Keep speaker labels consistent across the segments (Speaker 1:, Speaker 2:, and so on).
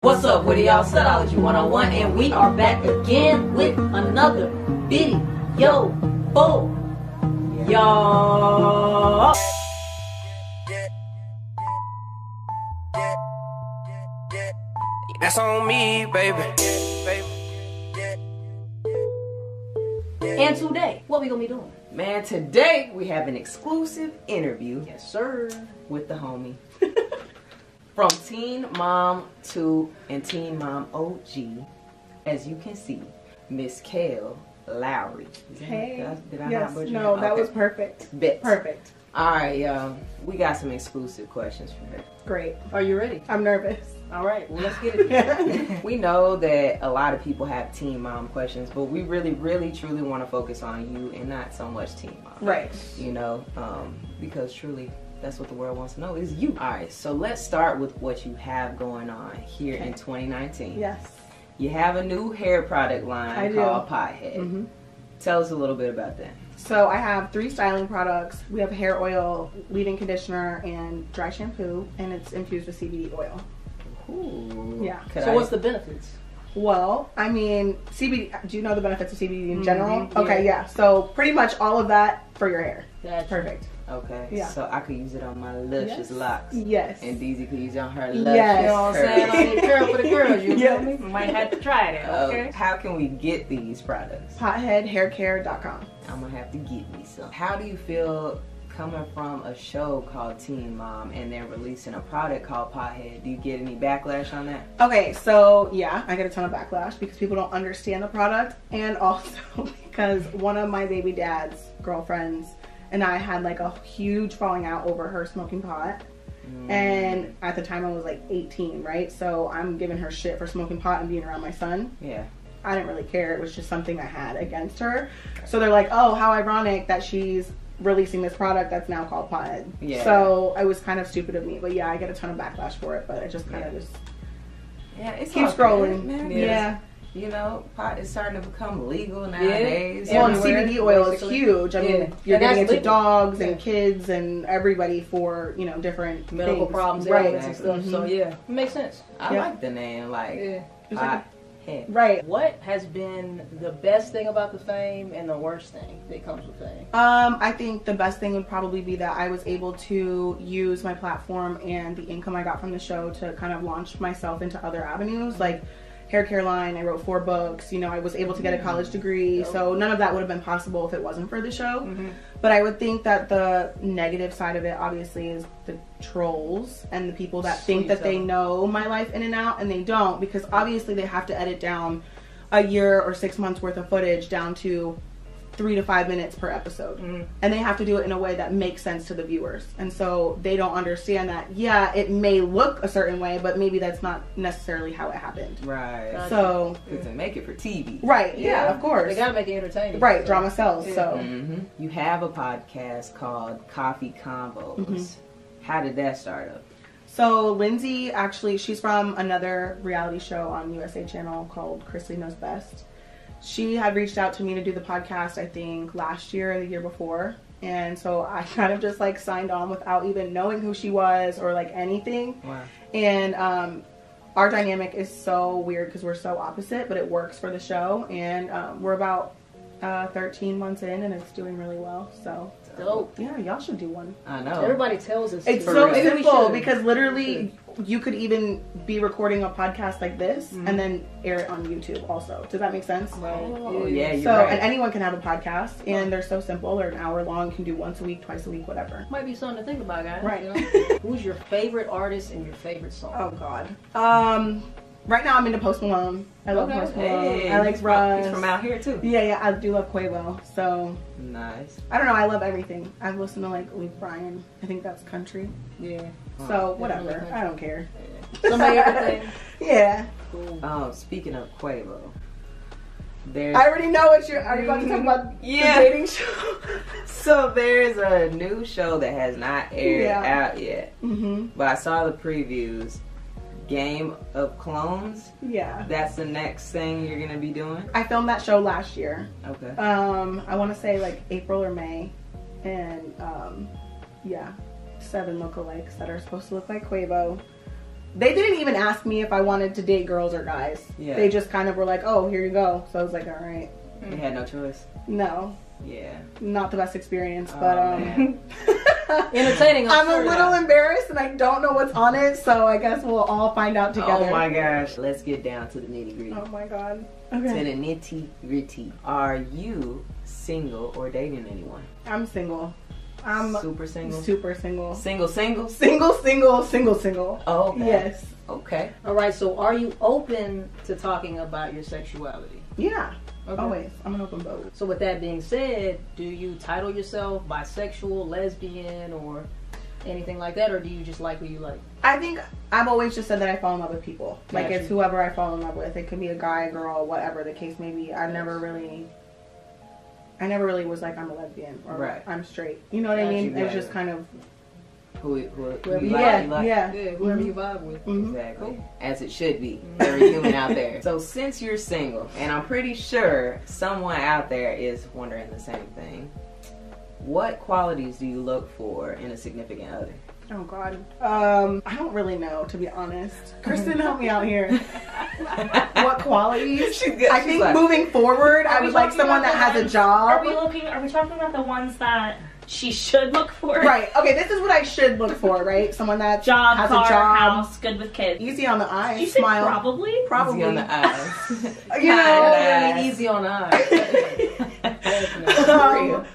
Speaker 1: What's up with y'all? Studology 101, and we are back again with another video for y'all.
Speaker 2: That's on me, baby.
Speaker 1: And today, what we gonna be doing?
Speaker 3: Man, today we have an exclusive interview.
Speaker 1: Yes, sir.
Speaker 3: With the homie. From Teen Mom 2 and Teen Mom OG, as you can see, Miss Kail Lowry.
Speaker 4: Hey.
Speaker 3: Did I
Speaker 4: yes,
Speaker 3: not butcher
Speaker 4: no,
Speaker 3: that?
Speaker 4: that was perfect.
Speaker 3: Bet.
Speaker 4: Perfect.
Speaker 3: Alright, y'all. We got some exclusive questions for her.
Speaker 4: Great.
Speaker 1: Are you ready?
Speaker 4: I'm nervous.
Speaker 1: All right, well, let's get it.
Speaker 3: We know that a lot of people have Teen Mom questions, but we really, truly want to focus on you and not so much Teen Mom.
Speaker 4: Right.
Speaker 3: You know, because truly, that's what the world wants to know is you. Alright, so let's start with what you have going on here in 2019.
Speaker 4: Yes.
Speaker 3: You have a new hair product line called Pothead.
Speaker 4: Mm-hmm.
Speaker 3: Tell us a little bit about that.
Speaker 4: So I have 3 styling products. We have hair oil, leave-in conditioner, and dry shampoo, and it's infused with CBD oil.
Speaker 3: Ooh.
Speaker 4: Yeah.
Speaker 1: So what's the benefits?
Speaker 4: Well, I mean, CBD, do you know the benefits of CBD in general?
Speaker 1: Mm-hmm.
Speaker 4: Okay, yeah. So pretty much all of that for your hair.
Speaker 1: That's
Speaker 4: perfect.
Speaker 3: Okay,
Speaker 4: yeah.
Speaker 3: So I could use it on my luscious locks.
Speaker 4: Yes.
Speaker 3: And Deezy could use it on her luscious
Speaker 4: Yes.
Speaker 1: You know what I'm saying? I need a curl for the girls, you
Speaker 4: Yes.
Speaker 1: feel me? Might have to try that, okay?
Speaker 3: How can we get these products?
Speaker 4: Potheadhaircare.com.
Speaker 3: I'm gonna have to get me some. How do you feel coming from a show called Teen Mom and then releasing a product called Pothead? Do you get any backlash on that?
Speaker 4: Okay, so yeah, I get a ton of backlash because people don't understand the product, and also because one of my baby dad's girlfriends and I had like a huge falling out over her smoking pot. And at the time I was like 18, right? So I'm giving her shit for smoking pot and being around my son.
Speaker 3: Yeah.
Speaker 4: I didn't really care. It was just something I had against her. So they're like, oh, how ironic that she's releasing this product that's now called Pothead.
Speaker 3: Yeah.
Speaker 4: So it was kind of stupid of me. But yeah, I get a ton of backlash for it. But I just kind of just keep scrolling.
Speaker 3: Man.
Speaker 4: Yeah.
Speaker 3: You know, pot is starting to become legal nowadays.
Speaker 4: Well, and
Speaker 1: Everywhere,
Speaker 4: CBD oil
Speaker 1: basically.
Speaker 4: is huge. I mean, you're
Speaker 1: And
Speaker 4: getting
Speaker 1: that's
Speaker 4: into
Speaker 1: legal.
Speaker 4: dogs and kids and everybody for, you know, different
Speaker 1: Medical
Speaker 4: things.
Speaker 1: problems,
Speaker 4: Right.
Speaker 1: ailments and stuff. So yeah, it makes sense.
Speaker 3: I
Speaker 4: Yeah.
Speaker 3: like the name, like
Speaker 1: Yeah.
Speaker 4: It's like
Speaker 3: Pothead.
Speaker 4: Right.
Speaker 1: What has been the best thing about the fame and the worst thing that comes with fame?
Speaker 4: I think the best thing would probably be that I was able to use my platform and the income I got from the show to kind of launch myself into other avenues, like hair care line. I wrote 4 books. You know, I was able to get a college degree. So none of that would have been possible if it wasn't for the show. But I would think that the negative side of it obviously is the trolls and the people that think that they know my life in and out, and they don't, because obviously they have to edit down a year or 6 months worth of footage down to 3 to 5 minutes per episode. And they have to do it in a way that makes sense to the viewers. And so they don't understand that, yeah, it may look a certain way, but maybe that's not necessarily how it happened.
Speaker 3: Right.
Speaker 4: So,
Speaker 3: to make it for TV.
Speaker 4: right, yeah, of course.
Speaker 1: They gotta make it entertaining.
Speaker 4: Right, drama sells, so.
Speaker 3: You have a podcast called Coffee Convos. How did that start up?
Speaker 4: So Lindsay, actually, she's from another reality show on USA Channel called Chrisley Knows Best. She had reached out to me to do the podcast, I think, last year or the year before. And so I kind of just like signed on without even knowing who she was or like anything.
Speaker 3: Wow.
Speaker 4: And our dynamic is so weird because we're so opposite, but it works for the show. And we're about 13 months in and it's doing really well. So
Speaker 1: Dope.
Speaker 4: yeah, y'all should do one.
Speaker 3: I know.
Speaker 1: Everybody tells us.
Speaker 4: It's
Speaker 1: to.
Speaker 4: so
Speaker 1: Maybe we
Speaker 4: simple
Speaker 1: should.
Speaker 4: because literally you could even be recording a podcast like this and then air it on YouTube also. Does that make sense?
Speaker 3: Oh, yeah, you're
Speaker 4: So,
Speaker 3: right.
Speaker 4: and anyone can have a podcast and they're so simple. They're an hour long. You can do once a week, twice a week, whatever.
Speaker 1: Might be something to think about, guys.
Speaker 4: Right.
Speaker 1: You know? Who's your favorite artist and your favorite song?
Speaker 4: Oh God. Right now I'm into Post Malone. I love Post Malone.
Speaker 3: Hey,
Speaker 4: I like Russ.
Speaker 3: He's from out here too.
Speaker 4: Yeah, I do love Quavo. So
Speaker 3: Nice.
Speaker 4: I don't know. I love everything. I've listened to like Luke Bryan. I think that's country.
Speaker 1: Yeah.
Speaker 4: So whatever.
Speaker 1: country.
Speaker 4: I don't care.
Speaker 1: Somebody everything.
Speaker 4: Yeah.
Speaker 1: Cool.
Speaker 3: Speaking of Quavo, there's
Speaker 4: I already know what are you about to talk about the dating show?
Speaker 3: So there's a new show that has not aired out yet.
Speaker 4: Mm-hmm.
Speaker 3: But I saw the previews. Game of Clones.
Speaker 4: Yeah.
Speaker 3: That's the next thing you're gonna be doing?
Speaker 4: I filmed that show last year.
Speaker 3: Okay.
Speaker 4: I want to say like April or May. And yeah, 7 lookalikes that are supposed to look like Quavo. They didn't even ask me if I wanted to date girls or guys.
Speaker 3: Yeah.
Speaker 4: They just kind of were like, oh, here you go. So I was like, all right.
Speaker 3: You had no choice.
Speaker 4: No.
Speaker 3: Yeah.
Speaker 4: Not the best experience,
Speaker 3: Oh,
Speaker 4: but
Speaker 3: man.
Speaker 1: Entertaining.
Speaker 4: I'm
Speaker 1: sure
Speaker 4: a little
Speaker 1: now.
Speaker 4: embarrassed and I don't know what's on it, so I guess we'll all find out together.
Speaker 3: Oh my gosh. Let's get down to the nitty gritty.
Speaker 4: Oh my god.
Speaker 3: To
Speaker 4: Okay.
Speaker 3: the nitty gritty. Are you single or dating anyone?
Speaker 4: I'm single. I'm
Speaker 3: super single.
Speaker 4: super single.
Speaker 3: Single.
Speaker 4: Single.
Speaker 3: Oh, okay.
Speaker 4: Yes.
Speaker 3: Okay.
Speaker 1: All right. So, are you open to talking about your sexuality?
Speaker 4: Yeah.
Speaker 1: Okay.
Speaker 4: Always. I'm an open book.
Speaker 1: So, with that being said, do you title yourself bisexual, lesbian, or anything like that, or do you just like who you like?
Speaker 4: I think I've always just said that I fall in love with people. Like,
Speaker 1: Gotcha.
Speaker 4: it's whoever I fall in love with. It could be a guy, girl, whatever the case may be. I never really was like, I'm a lesbian or
Speaker 3: Right.
Speaker 4: I'm straight. You know what I
Speaker 3: Gotcha,
Speaker 4: mean? It was
Speaker 3: right.
Speaker 4: just kind of,
Speaker 3: Who you like,
Speaker 4: yeah,
Speaker 3: you like.
Speaker 4: yeah.
Speaker 1: Yeah, whoever
Speaker 4: Mhm.
Speaker 1: you vibe with.
Speaker 4: Mhm.
Speaker 3: Exactly. As it should be. Very human out there. So since you're single, and I'm pretty sure someone out there is wondering the same thing, what qualities do you look for in a significant other?
Speaker 4: Oh God. I don't really know, to be honest. Kristen, help me out here. What qualities?
Speaker 3: She's good.
Speaker 4: I
Speaker 3: She's
Speaker 4: think
Speaker 3: like,
Speaker 4: moving forward, I
Speaker 5: we
Speaker 4: would like
Speaker 5: talking
Speaker 4: someone
Speaker 5: about
Speaker 4: that
Speaker 5: the
Speaker 4: has a job.
Speaker 5: Are we talking about the ones that she should look for?
Speaker 4: Right. Okay, this is what I should look for, right? Someone that
Speaker 5: Job,
Speaker 4: has
Speaker 5: car,
Speaker 4: a job.
Speaker 5: house, good with kids.
Speaker 4: Easy on the eyes.
Speaker 5: You say
Speaker 4: Smile.
Speaker 5: probably?
Speaker 4: Probably.
Speaker 3: Easy on the eyes.
Speaker 4: You know,
Speaker 3: Kinda.
Speaker 1: I mean, easy on the eyes.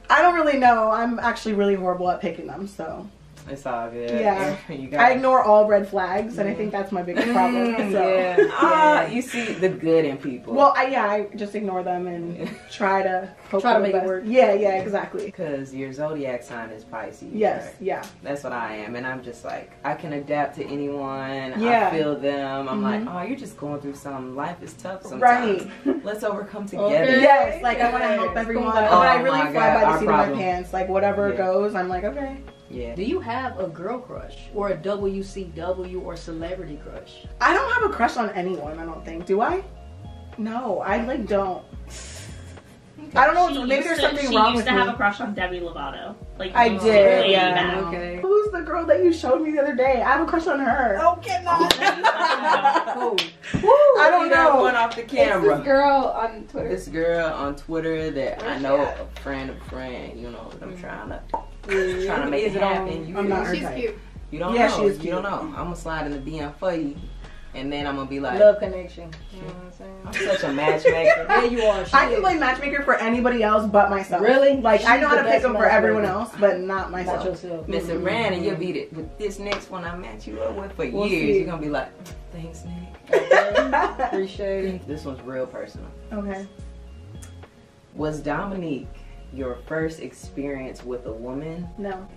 Speaker 4: I don't really know. I'm actually really horrible at picking them, so
Speaker 3: It's all good.
Speaker 4: Yeah.
Speaker 3: You got
Speaker 4: I ignore all red flags, and I think that's my biggest problem. So.
Speaker 1: Yeah.
Speaker 3: You see the good in people.
Speaker 4: Well, I just ignore them and try to hope
Speaker 1: Try to
Speaker 4: for the
Speaker 1: make it
Speaker 4: best.
Speaker 1: work.
Speaker 4: Yeah, exactly.
Speaker 3: Because your zodiac sign is Pisces.
Speaker 4: Yes,
Speaker 3: right?
Speaker 4: yeah.
Speaker 3: That's what I am. And I'm just like, I can adapt to anyone.
Speaker 4: Yeah.
Speaker 3: I feel them. I'm
Speaker 4: Mhm.
Speaker 3: like, oh, you're just going through something. Life is tough sometimes.
Speaker 4: Right.
Speaker 3: Let's overcome together.
Speaker 1: Okay.
Speaker 4: Yes, like I want to help everyone. But
Speaker 3: Oh
Speaker 4: I really
Speaker 3: my
Speaker 4: fly
Speaker 3: God,
Speaker 4: by the
Speaker 3: our
Speaker 4: seat of my
Speaker 3: problem.
Speaker 4: pants. Like whatever
Speaker 3: Yeah.
Speaker 4: goes, I'm like, okay.
Speaker 3: Yeah.
Speaker 1: Do you have a girl crush or a WCW or celebrity crush?
Speaker 4: I don't have a crush on anyone, I don't think. Do I? No, I like don't. I don't know. Maybe there's something
Speaker 5: she
Speaker 4: wrong
Speaker 5: used
Speaker 4: with
Speaker 5: to
Speaker 4: me.
Speaker 5: have a crush on Debbie Lovato. Like
Speaker 4: I
Speaker 5: years
Speaker 4: did,
Speaker 5: way
Speaker 4: yeah.
Speaker 5: back.
Speaker 1: Okay.
Speaker 4: Who's the girl that you showed me the other day? I have a crush on her.
Speaker 3: Oh, cannot.
Speaker 1: Cool.
Speaker 4: I don't
Speaker 3: that
Speaker 4: know.
Speaker 3: one off the
Speaker 6: It's
Speaker 3: camera.
Speaker 6: this girl on Twitter.
Speaker 3: This girl on Twitter that I
Speaker 6: Where's
Speaker 3: know,
Speaker 6: she at?
Speaker 3: a friend of a friend, you know what I'm trying to
Speaker 1: Yeah.
Speaker 3: make
Speaker 1: Is
Speaker 3: it
Speaker 1: it on-
Speaker 3: happen. You
Speaker 4: I'm not her
Speaker 6: She's
Speaker 4: type.
Speaker 6: cute.
Speaker 3: You don't
Speaker 4: Yeah,
Speaker 3: know.
Speaker 4: she is
Speaker 3: You don't
Speaker 4: cute.
Speaker 3: know. I'm gonna slide in the DM for you, and then I'm gonna be like,
Speaker 1: Love connection. You know what I'm saying?
Speaker 3: I'm such a matchmaker.
Speaker 1: Yeah, you are. She
Speaker 4: I can
Speaker 1: is.
Speaker 4: play matchmaker for anybody else but myself.
Speaker 1: Really?
Speaker 4: Like I
Speaker 1: She's
Speaker 4: know how
Speaker 1: the
Speaker 4: to pick
Speaker 1: best
Speaker 4: them for everyone
Speaker 1: matchmaker.
Speaker 4: else, but not myself.
Speaker 1: Not yourself.
Speaker 3: Miss Ran, and you'll beat it with this next one I match you up with for
Speaker 1: We'll
Speaker 3: years.
Speaker 1: see.
Speaker 3: You're gonna be like, thanks, Nick.
Speaker 1: Appreciate it.
Speaker 3: This one's real personal.
Speaker 4: Okay.
Speaker 3: Was Dominique your first experience with a woman?
Speaker 4: No.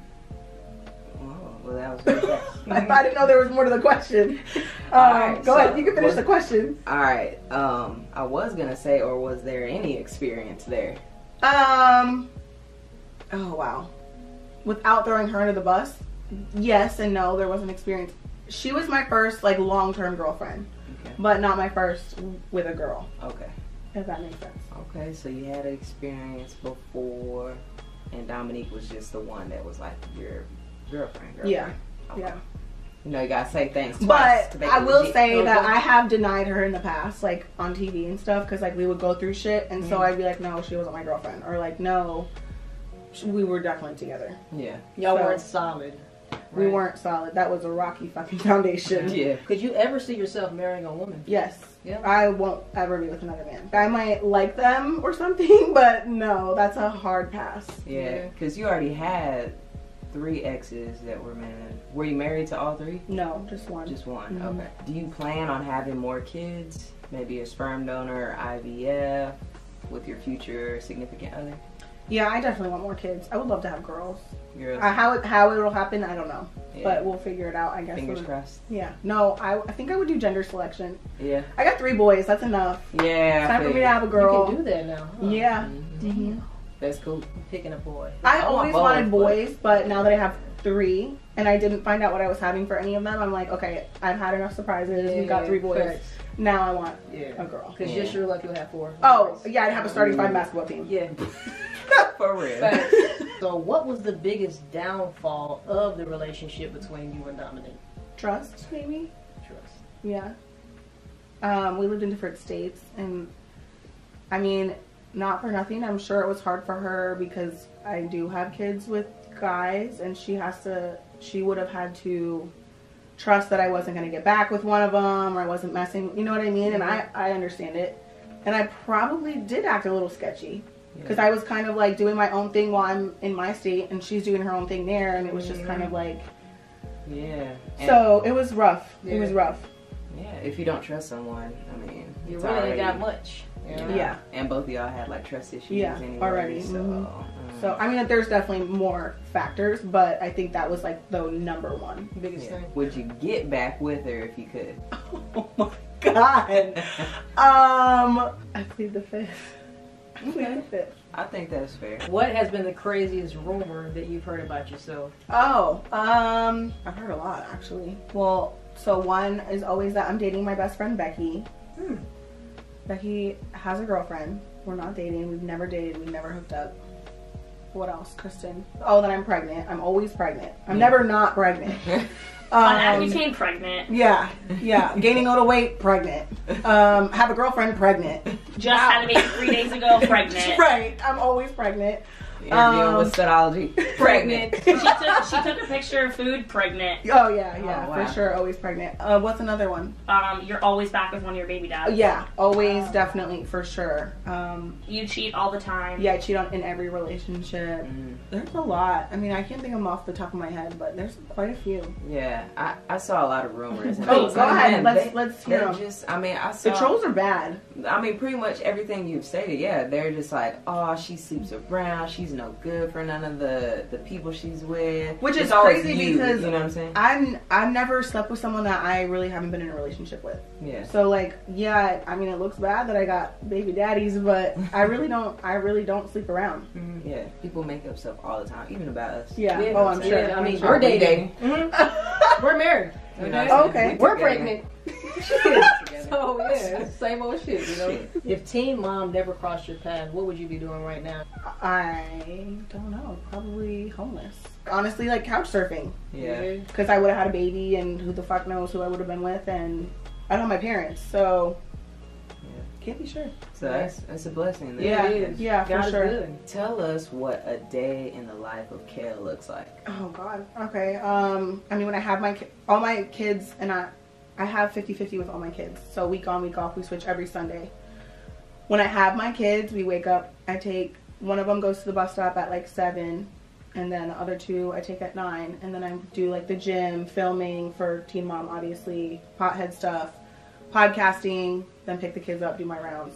Speaker 3: Oh, well, that was really fast.
Speaker 4: I didn't know there was more to the question.
Speaker 3: Alright,
Speaker 4: Go
Speaker 3: so
Speaker 4: ahead. You can finish
Speaker 3: was-
Speaker 4: the question.
Speaker 3: All right. I was gonna say, or was there any experience there?
Speaker 4: Oh wow. Without throwing her under the bus, yes and no. There was an experience. She was my first like long-term girlfriend,
Speaker 3: Okay.
Speaker 4: but not my first with a girl.
Speaker 3: Okay.
Speaker 4: If that makes sense.
Speaker 3: Okay. So you had an experience before, and Dominique was just the one that was like your girlfriend.
Speaker 4: Yeah.
Speaker 3: Okay.
Speaker 4: Yeah.
Speaker 3: You know, you gotta say thanks twice.
Speaker 4: But
Speaker 3: to make
Speaker 4: I
Speaker 3: it
Speaker 4: will
Speaker 3: legit.
Speaker 4: say that
Speaker 1: Okay.
Speaker 4: I have denied her in the past, like on TV and stuff, because like we would go through shit, and so I'd be like, no, she wasn't my girlfriend, or like, no, we were definitely together.
Speaker 3: Yeah.
Speaker 1: Y'all
Speaker 4: So-
Speaker 1: weren't solid.
Speaker 4: We
Speaker 1: Right.
Speaker 4: weren't solid. That was a rocky fucking foundation.
Speaker 3: Yeah.
Speaker 1: Could you ever see yourself marrying a woman?
Speaker 4: Yes.
Speaker 1: Yeah.
Speaker 4: I won't ever be with another man. I might like them or something, but no, that's a hard pass.
Speaker 3: Yeah. Because you already had 3 exes that were men. Were you married to all 3?
Speaker 4: No, just one.
Speaker 3: Just one.
Speaker 4: Mhm.
Speaker 3: Okay. Do you plan on having more kids? Maybe a sperm donor or IVF with your future significant other?
Speaker 4: Yeah, I definitely want more kids. I would love to have girls.
Speaker 3: Girls.
Speaker 4: How it'll happen, I don't know,
Speaker 3: Yeah.
Speaker 4: but we'll figure it out. I guess.
Speaker 3: Fingers
Speaker 4: when-
Speaker 3: crossed.
Speaker 4: Yeah. No, I think I would do gender selection.
Speaker 3: Yeah.
Speaker 4: I got 3 boys. That's enough.
Speaker 3: Yeah.
Speaker 4: Time for me to have a girl.
Speaker 1: You can do that now. Huh?
Speaker 4: Yeah.
Speaker 3: Mhm. That's cool.
Speaker 1: Picking a boy.
Speaker 4: I
Speaker 3: I want
Speaker 4: always
Speaker 3: both,
Speaker 4: wanted
Speaker 3: but-
Speaker 4: boys, but now that I have 3 and I didn't find out what I was having for any of them, I'm like, okay, I've had enough surprises. We got 3 boys.
Speaker 1: Facts.
Speaker 4: Now I want
Speaker 1: Yeah.
Speaker 4: a girl.
Speaker 1: Because
Speaker 3: Yeah.
Speaker 1: you're sure like you'll have 4.
Speaker 4: Oh, yeah, I'd have a starting 5 basketball team.
Speaker 1: Yeah.
Speaker 3: For real.
Speaker 1: Facts. So what was the biggest downfall of the relationship between you and Dominique?
Speaker 4: Trust, maybe.
Speaker 1: Trust.
Speaker 4: Yeah. We lived in different states, and I mean, not for nothing, I'm sure it was hard for her because I do have kids with guys, and she would have had to trust that I wasn't going to get back with one of them, or I wasn't messing, you know what I mean? And I understand it. And I probably did act a little sketchy because I was kind of like doing my own thing while I'm in my state, and she's doing her own thing there, and it was just kind of like, so it was rough. It was rough.
Speaker 3: Yeah, if you don't trust someone, I mean,
Speaker 1: You really ain't got much.
Speaker 4: Yeah.
Speaker 3: And both of y'all had like trust issues anyway.
Speaker 4: Already.
Speaker 3: So,
Speaker 4: so, I mean, there's definitely more factors, but I think that was like the number one.
Speaker 1: Biggest thing.
Speaker 3: Would you get back with her if you could?
Speaker 4: Oh my God. I plead the fifth.
Speaker 3: I think that's fair.
Speaker 1: What has been the craziest rumor that you've heard about yourself?
Speaker 4: Oh, I've heard a lot actually. Well, so one is always that I'm dating my best friend Becky. Becky has a girlfriend. We're not dating. We've never dated. We've never hooked up. What else, Kristen? Oh, that I'm pregnant. I'm always pregnant. I'm never not pregnant.
Speaker 5: On Accutane, pregnant.
Speaker 4: Yeah. Gaining a little weight, pregnant. Have a girlfriend, pregnant.
Speaker 5: Just had a baby 3 days ago, pregnant.
Speaker 4: Right. I'm always pregnant.
Speaker 3: Interviewing with Studology, pregnant.
Speaker 5: She took a picture of food, pregnant.
Speaker 4: Oh yeah,
Speaker 3: Oh, wow.
Speaker 4: for sure, always pregnant. What's another one?
Speaker 5: You're always back with one of your baby dads.
Speaker 4: Yeah, always, definitely, for sure.
Speaker 5: You cheat all the time.
Speaker 4: Yeah, I cheat in every relationship. There's a lot. I mean, I can't think of them off the top of my head, but there's quite a few.
Speaker 3: Yeah, I saw a lot of rumors. And
Speaker 4: Oh, go ahead.
Speaker 3: man,
Speaker 4: Let's hear
Speaker 3: they're
Speaker 4: them.
Speaker 3: just, I mean, I saw.
Speaker 4: The trolls are bad.
Speaker 3: I mean, pretty much everything you've stated. Yeah, they're just like, oh, she sleeps around. She's no good for none of the people she's with.
Speaker 4: Which is
Speaker 3: It's always
Speaker 4: crazy
Speaker 3: you,
Speaker 4: because
Speaker 3: you know what I'm saying?
Speaker 4: I've never slept with someone that I really haven't been in a relationship with.
Speaker 3: Yeah.
Speaker 4: So like, yeah, I mean, it looks bad that I got baby daddies, but I really don't sleep around.
Speaker 3: Yeah, people make up stuff all the time, even about us.
Speaker 4: Yeah.
Speaker 1: Yeah,
Speaker 4: Oh, I'm sure.
Speaker 1: yeah, I mean,
Speaker 3: Sure,
Speaker 1: we're
Speaker 3: we
Speaker 1: dating. We're married.
Speaker 3: You know
Speaker 1: Okay.
Speaker 3: what I'm
Speaker 4: Okay.
Speaker 3: saying?
Speaker 1: We're
Speaker 3: together.
Speaker 1: pregnant. So yeah, same old shit, you know. If Teen Mom never crossed your path, what would you be doing right now?
Speaker 4: I don't know. Probably homeless. Honestly, like couch surfing.
Speaker 3: Yeah.
Speaker 4: Because I would have had a baby, and who the fuck knows who I would have been with, and I don't have my parents, so can't be sure.
Speaker 3: So that's a blessing. Then.
Speaker 4: Yeah,
Speaker 1: it is.
Speaker 4: yeah, for
Speaker 1: God is
Speaker 4: sure.
Speaker 1: good.
Speaker 3: Tell us what a day in the life of Kail looks like.
Speaker 4: Oh God. Okay. I mean, when I have all my kids, and I have 50-50 with all my kids. So week on, week off, we switch every Sunday. When I have my kids, we wake up. One of them goes to the bus stop at like 7, and then the other 2 I take at 9, and then I do like the gym, filming for Teen Mom, obviously, pothead stuff, podcasting, then pick the kids up, do my rounds.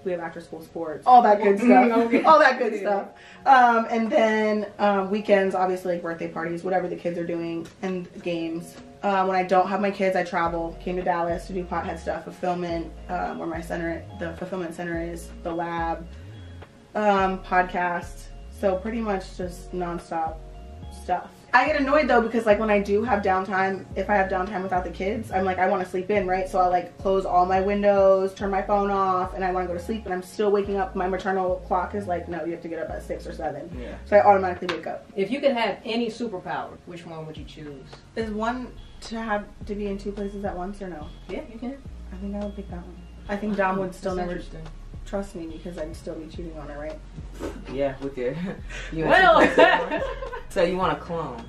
Speaker 4: We have after school sports, all that good stuff, all that good stuff. And then weekends, obviously, like birthday parties, whatever the kids are doing, and games. When I don't have my kids, I travel. Came to Dallas to do pothead stuff, fulfillment, where the fulfillment center is, the lab, podcast. So pretty much just nonstop stuff. I get annoyed though because like when I do have downtime, if I have downtime without the kids, I'm like, I want to sleep in, right? So I'll like close all my windows, turn my phone off, and I want to go to sleep, and I'm still waking up. My maternal clock is like, no, you have to get up at 6 or 7.
Speaker 3: Yeah.
Speaker 4: So I automatically wake up.
Speaker 1: If you could have any superpower, which one would you choose?
Speaker 4: Is one to be in 2 places at once or no?
Speaker 1: Yeah, you can.
Speaker 4: I think I would pick that one. I think Dom would still
Speaker 1: That's
Speaker 4: never
Speaker 1: interesting.
Speaker 4: trust me because I'd still be cheating on her, right?
Speaker 3: Yeah, with your.
Speaker 1: Well,
Speaker 3: So you want a clone?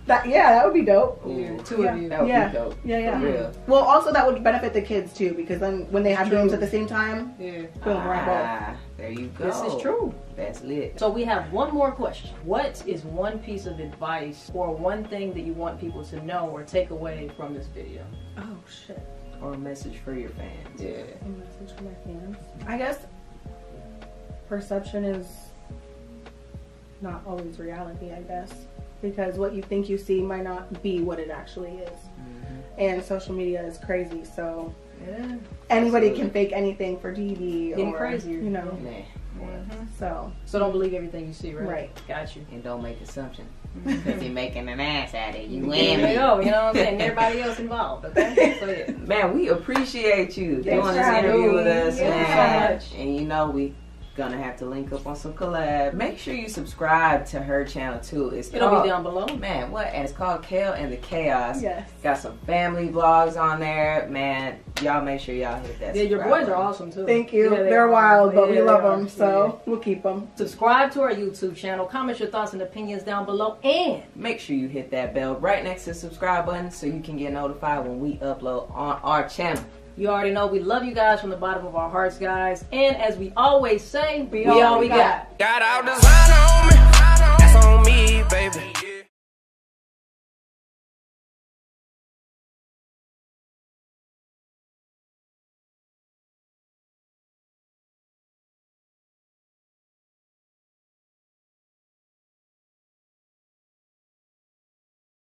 Speaker 4: That would be dope.
Speaker 1: yeah, 2 of you.
Speaker 3: That would be dope.
Speaker 4: Yeah.
Speaker 3: For real.
Speaker 4: Well, also that would benefit the kids too because then when they have
Speaker 1: True.
Speaker 4: games at the same time,
Speaker 1: Yeah.
Speaker 4: boom, we're on both.
Speaker 3: Ah, there you go.
Speaker 1: This is true.
Speaker 3: That's lit.
Speaker 1: So we have one more question. What is one piece of advice or one thing that you want people to know or take away from this video?
Speaker 4: Oh shit.
Speaker 3: Or a message for your fans.
Speaker 1: Yeah.
Speaker 4: A message for my fans. I guess perception is not always reality, I guess. Because what you think you see might not be what it actually is. And social media is crazy, so
Speaker 1: Yeah.
Speaker 4: anybody can fake anything for TV
Speaker 1: Getting
Speaker 4: or
Speaker 1: crazier.
Speaker 4: you know.
Speaker 3: Nah.
Speaker 4: So
Speaker 1: So don't believe everything you see, right?
Speaker 4: Right.
Speaker 1: Got you.
Speaker 3: And don't make assumptions. Because you're making an ass out of you
Speaker 1: There
Speaker 3: and
Speaker 1: you
Speaker 3: me.
Speaker 1: go. You know what I'm saying? Everybody else involved. Okay. So yeah.
Speaker 3: Man, we appreciate you
Speaker 1: Thanks
Speaker 3: doing
Speaker 1: for
Speaker 3: this interview
Speaker 1: having
Speaker 3: with
Speaker 1: me.
Speaker 3: us,
Speaker 1: Yeah,
Speaker 3: man.
Speaker 1: so much.
Speaker 3: And you know, we Gonna have to link up on some collab. Make sure you subscribe to her channel too.
Speaker 1: It'll be down below.
Speaker 3: Man, what? And it's called Kail and the Chaos.
Speaker 4: Yes.
Speaker 3: Got some family vlogs on there. Man, y'all make sure y'all hit that.
Speaker 1: Yeah, your boys are awesome too.
Speaker 4: Thank you.
Speaker 1: Yeah,
Speaker 4: They're wild, but we love them,
Speaker 1: Yeah.
Speaker 4: so we'll keep them.
Speaker 1: Subscribe to our YouTube channel. Comment your thoughts and opinions down below, and
Speaker 3: Make sure you hit that bell right next to the subscribe button so you can get notified when we upload on our channel.
Speaker 1: you already know we love you guys from the bottom of our hearts, guys. And as we always say,
Speaker 4: We all we got.
Speaker 2: Got all design on me. That's on me, baby.